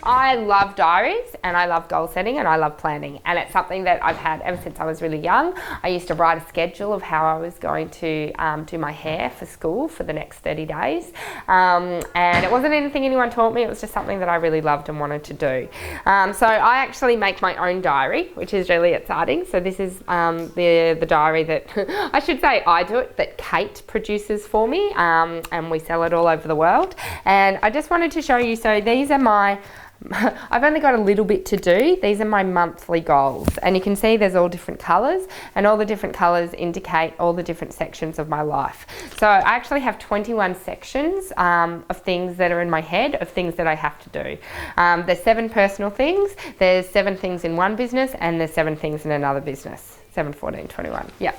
I love diaries and I love goal setting and I love planning, and it's something that I've had ever since I was really young. I used to write a schedule of how I was going to do my hair for school for the next 30 days, and it wasn't anything anyone taught me, it was just something that I really loved and wanted to do. So I actually make my own diary, which is really exciting. So this is the diary that I should say I do it, that Kate produces for me, and we sell it all over the world. And I just wanted to show you, so these are my I've only got a little bit to do. These are my monthly goals, and you can see there's all different colours, and all the different colours indicate all the different sections of my life. So I actually have 21 sections of things that are in my head, of things that I have to do. There's 7 personal things, there's 7 things in one business, and there's 7 things in another business. 7, 14, 21, yeah.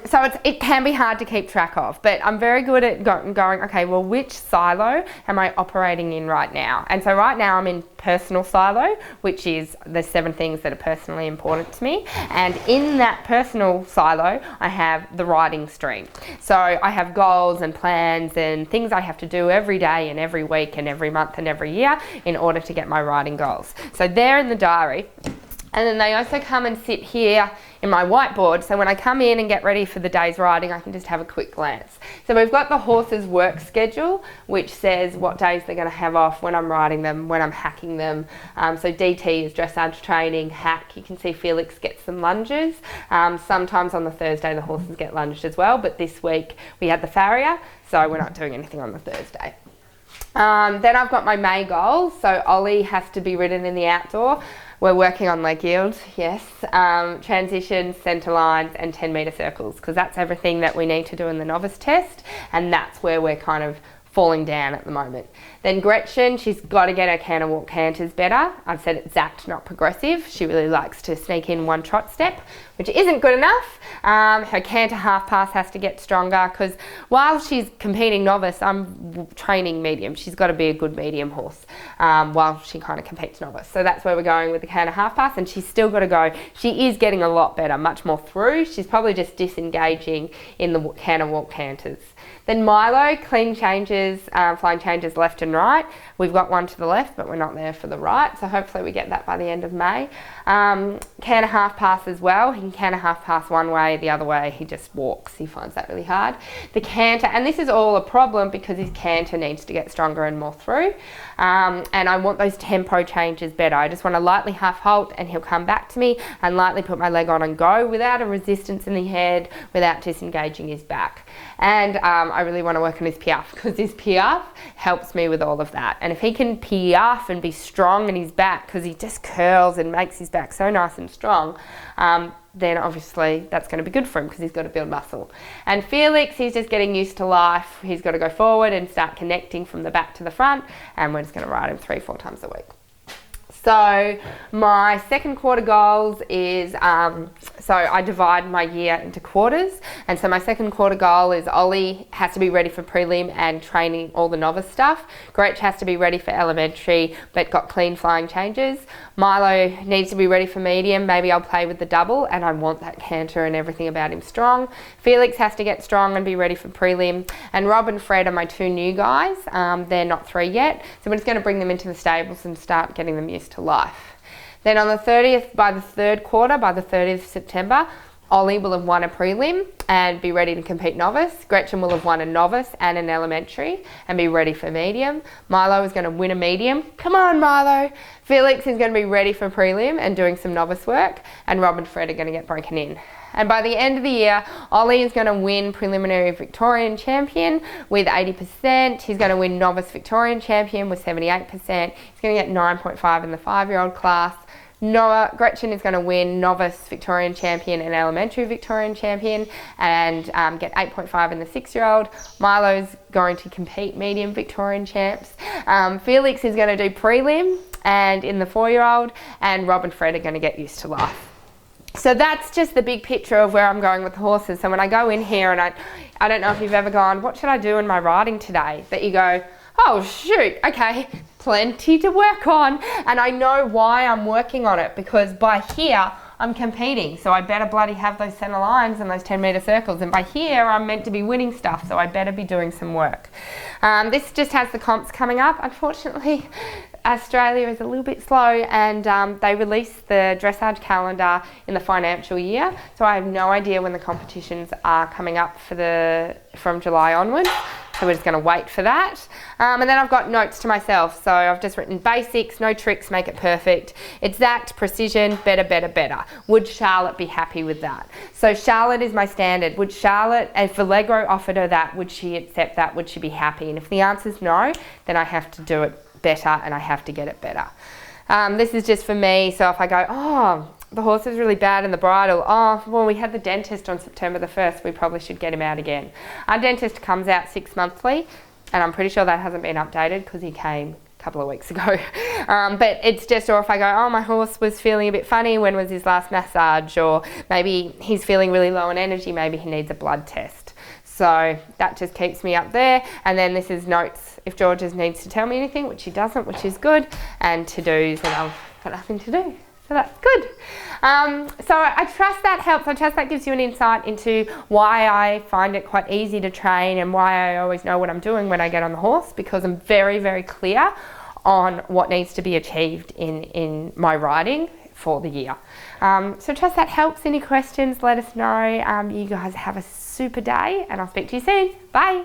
So it can be hard to keep track of, but I'm very good at going, okay, well, which silo am I operating in right now? And so right now I'm in personal silo, which is the 7 things that are personally important to me. And in that personal silo, I have the writing stream. So I have goals and plans and things I have to do every day and every week and every month and every year in order to get my writing goals. So they're in the diary. And then they also come and sit here in my whiteboard, so when I come in and get ready for the day's riding, I can just have a quick glance. So we've got the horse's work schedule, which says what days they're going to have off, when I'm riding them, when I'm hacking them. So DT is dressage training, hack, you can see Felix gets some lunges. Sometimes on the Thursday the horses get lunged as well, but this week we had the farrier, so we're not doing anything on the Thursday. Then I've got my May goals, so Ollie has to be ridden in the outdoor. We're working on leg yield, yes, transitions, centre lines and 10 metre circles, because that's everything that we need to do in the novice test, and that's where we're kind of falling down at the moment. Then Gretchen, she's got to get her canter walk canters better. I've said it's zapped, not progressive. She really likes to sneak in one trot step, which isn't good enough. Her canter half pass has to get stronger, because while she's competing novice, I'm training medium. She's got to be a good medium horse while she kind of competes novice. So that's where we're going with the canter half pass, and she's still got to go. She is getting a lot better, much more through. She's probably just disengaging in the canter walk canters. Then Milo, clean changes, flying changes left and right. We've got one to the left, but we're not there for the right, so hopefully we get that by the end of May. Canter half pass as well. He can canter half pass one way, the other way he just walks. He finds that really hard. The canter, and this is all a problem because his canter needs to get stronger and more through. And I want those tempo changes better. I just want to lightly half halt and he'll come back to me, and lightly put my leg on and go without a resistance in the head, without disengaging his back. And I really want to work on his piaffe, because his piaffe helps me with all of that. And if he can piaffe and be strong in his back, because he just curls and makes his back so nice and strong, then obviously that's going to be good for him, because he's got to build muscle. And Felix, he's just getting used to life. He's got to go forward and start connecting from the back to the front, and we're just going to ride him 3-4 times a week. So my second quarter goals is, so I divide my year into quarters, and so my second quarter goal is Ollie has to be ready for prelim and training all the novice stuff. Gretch has to be ready for elementary but got clean flying changes. Milo needs to be ready for medium, maybe I'll play with the double, and I want that canter and everything about him strong. Felix has to get strong and be ready for prelim, and Rob and Fred are my 2 new guys. They're not 3 yet, so we're just going to bring them into the stables and start getting them used to life. Then on the 30th, by the third quarter, by the 30th of September, Ollie will have won a prelim and be ready to compete novice. Gretchen will have won a novice and an elementary and be ready for medium. Milo is going to win a medium. Come on, Milo. Felix is going to be ready for prelim and doing some novice work, and Rob and Fred are going to get broken in. And by the end of the year, Ollie is going to win preliminary Victorian champion with 80%. He's going to win novice Victorian champion with 78%. He's going to get 9.5 in the 5-year-old class. Gretchen is going to win novice Victorian champion and elementary Victorian champion and get 8.5 in the 6-year-old. Milo's going to compete medium Victorian champs. Felix is going to do prelim and in the 4-year-old, and Rob and Fred are going to get used to life. So that's just the big picture of where I'm going with the horses. So when I go in here, and I don't know if you've ever gone, what should I do in my riding today? That you go, oh shoot, okay, plenty to work on. And I know why I'm working on it, because by here I'm competing, so I better bloody have those centre lines and those 10-metre circles, and by here I'm meant to be winning stuff, so I better be doing some work. This just has the comps coming up. Unfortunately, Australia is a little bit slow, and they release the dressage calendar in the financial year, so I have no idea when the competitions are coming up from July onwards. So we're just going to wait for that. And then I've got notes to myself. So I've just written basics, no tricks, make it perfect. Exact, precision, better, better, better. Would Charlotte be happy with that? So Charlotte is my standard. Would Charlotte, if Allegro offered her that, would she accept that? Would she be happy? And if the answer is no, then I have to do it better and I have to get it better. This is just for me. So if I go, oh, the horse is really bad in the bridle. Oh, well, we had the dentist on September the 1st. We probably should get him out again. Our dentist comes out 6 monthly, and I'm pretty sure that hasn't been updated because he came a couple of weeks ago. But it's just, or if I go, oh, my horse was feeling a bit funny. When was his last massage? Or maybe he's feeling really low on energy. Maybe he needs a blood test. So that just keeps me up there. And then this is notes if Georgia needs to tell me anything, which he doesn't, which is good, and to-dos, and I've got nothing to do. So that's good. So I trust that helps. I trust that gives you an insight into why I find it quite easy to train and why I always know what I'm doing when I get on the horse, because I'm very, very clear on what needs to be achieved in my riding for the year. So trust that helps. Any questions, let us know. You guys have a super day, and I'll speak to you soon. Bye.